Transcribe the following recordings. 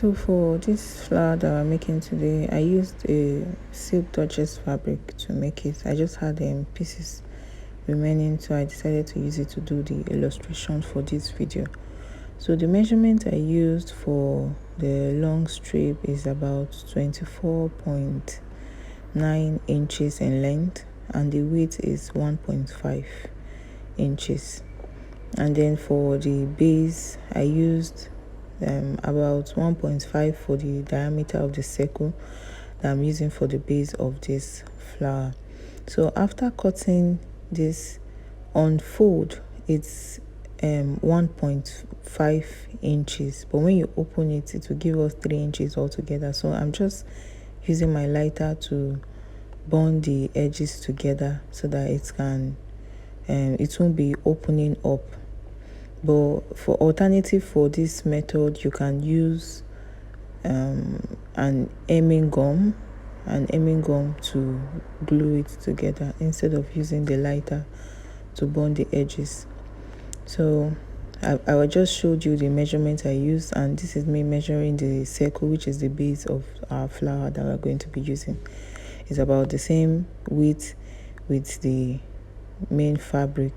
So for this flower that I'm making today, I used a silk Duchess fabric to make it. I just had pieces remaining, so I decided to use it to do the illustration for this video. So the measurement I used for the long strip is about 24.9 inches in length, and the width is 1.5 inches. And then for the base, I used about 1.5 for the diameter of the circle that I'm using for the base of this flower. So after cutting this on fold, it's 1.5 inches, but when you open it, it will give us 3 inches altogether. So I'm just using my lighter to bond the edges together so that it can it won't be opening up. But for alternative for this method, you can use an hemming gum to glue it together instead of using the lighter to bond the edges. So I just showed you the measurement I used, and this is me measuring the circle, which is the base of our flower that we're going to be using. It's about the same width with the main fabric,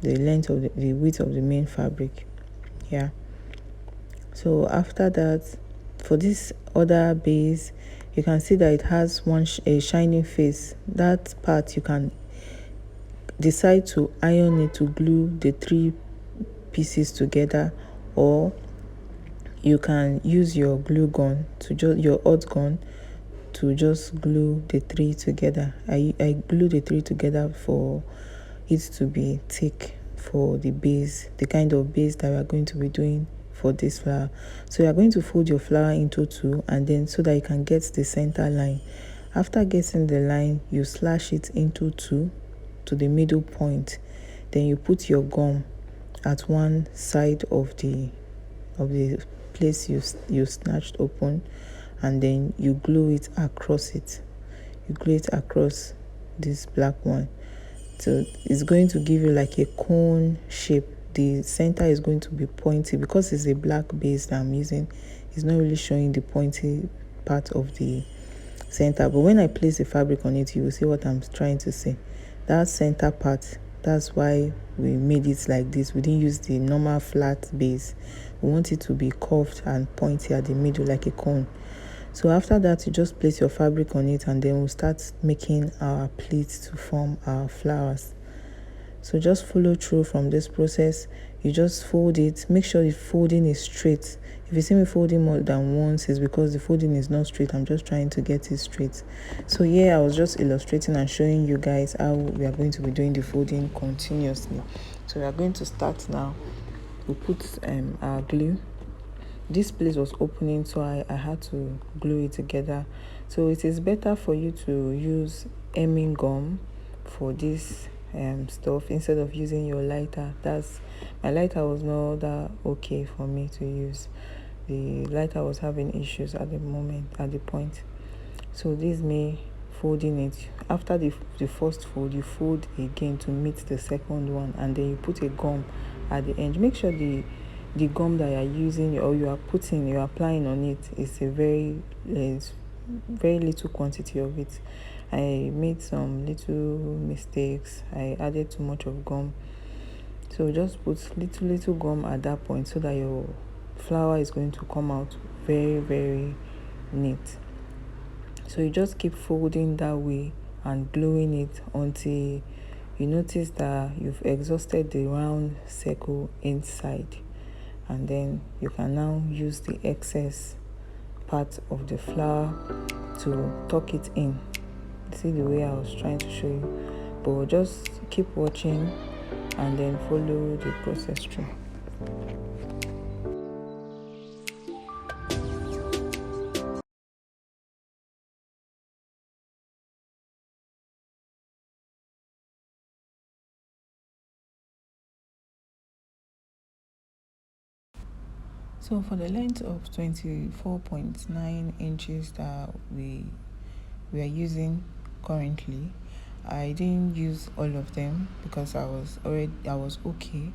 the length of the width of the main fabric. Yeah. So after that, for this other base, you can see that it has a shining face. That part you can decide to iron it to glue the 3 pieces together, or you can use your glue gun your hot gun to just glue the 3 together. I glue the 3 together for it to be thick for the base, the kind of base that we are going to be doing for this flower. So you are going to fold your flower into 2, and then so that you can get the center line. After getting the line, you slash it into 2 to the middle point. Then you put your gum at one side of the place you snatched open, and then you glue it across it. You glue it across this black one. So it's going to give you like a cone shape. The center is going to be pointy because it's a black base that I'm using. It's not really showing the pointy part of the center, but when I place the fabric on it, you will see what I'm trying to say. That center part, that's why we made it like this. We didn't use the normal flat base. We want it to be curved and pointy at the middle like a cone. So after that, you just place your fabric on it, and then we'll start making our pleats to form our flowers. So just follow through from this process. You just fold it. Make sure the folding is straight. If you see me folding more than once, it's because the folding is not straight. I'm just trying to get it straight. So I was just illustrating and showing you guys how we are going to be doing the folding continuously. So we are going to start now. We put our glue. This place was opening, so I had to glue it together. So it is better for you to use hemming gum for this stuff instead of using your lighter. My lighter was not that okay for me to use. The lighter was having issues at the point. So this is me folding it. After the first fold, you fold again to meet the second one, and then you put a gum at the end. Make sure the gum that you are using or you are applying on it is a very little quantity of it. I made some little mistakes. I added too much of gum. So just put little gum at that point so that your flower is going to come out very, very neat. So you just keep folding that way and gluing it until you notice that you've exhausted the round circle inside. And then you can now use the excess part of the flower to tuck it in. See the way I was trying to show you, but just keep watching and then follow the process through. So for the length of 24.9 inches that we are using currently, I didn't use all of them because I was okay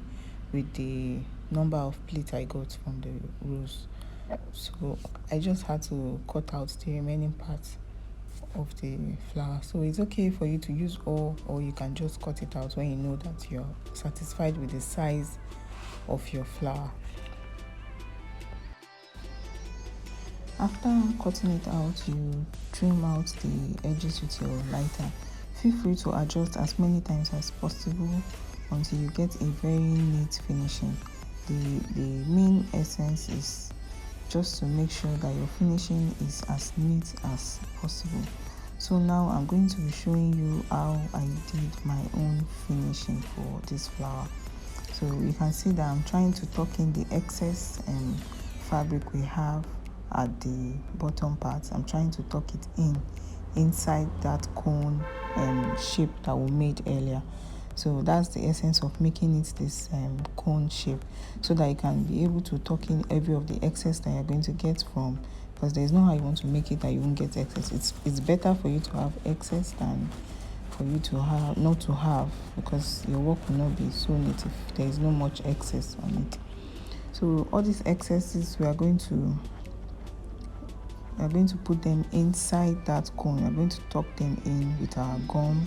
with the number of pleats I got from the rose. So I just had to cut out the remaining parts of the flower. So it's okay for you to use all, or you can just cut it out when you know that you're satisfied with the size of your flower. After cutting it out, you trim out the edges with your lighter. Feel free to adjust as many times as possible until you get a very neat finishing. The main essence is just to make sure that your finishing is as neat as possible. So now I'm going to be showing you how I did my own finishing for this flower. So you can see that I'm trying to tuck in the excess fabric we have at the bottom part. I'm trying to tuck it inside that cone shape that we made earlier. So that's the essence of making it this cone shape, so that you can be able to tuck in every of the excess that you're going to get from, because there's no how you want to make it that you won't get excess. It's better for you to have excess than for you to have not to have, because your work will not be so neat if there is no much excess on it. So all these excesses we are going to put them inside that cone. We're going to tuck them in with our gum.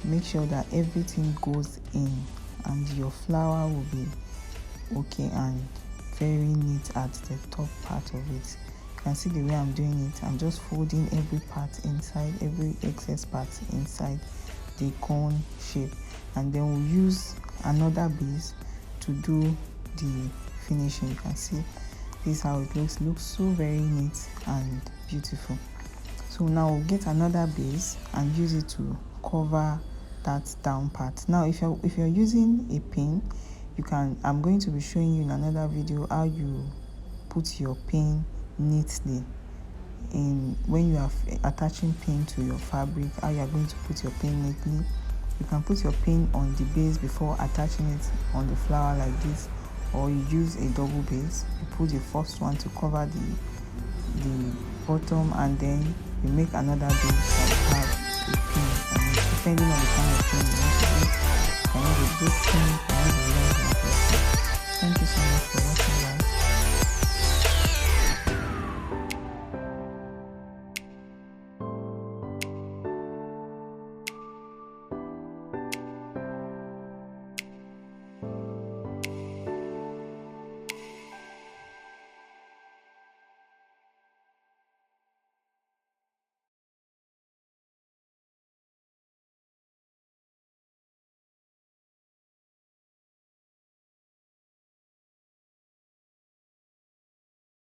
Make sure that everything goes in and your flower will be okay and very neat at the top part of it. You can see the way I'm doing it. I'm just folding every part inside, every excess part inside the cone shape, and then we'll use another base to do the finishing. You can see this is how it looks so very neat and beautiful. So now we'll get another base and use it to cover that down part. Now if you're using a pin, you can, I'm going to be showing you in another video how you put your pin neatly in when you are attaching pin to your fabric, how you are going to put your pin neatly. You can put your pin on the base before attaching it on the flower like this, or you use a double base. You put the first one to cover the bottom, and then you make another base that have a pin on it, depending on the kind of pin you want to use. Can use a big pin, can use a long one. Thank you so much for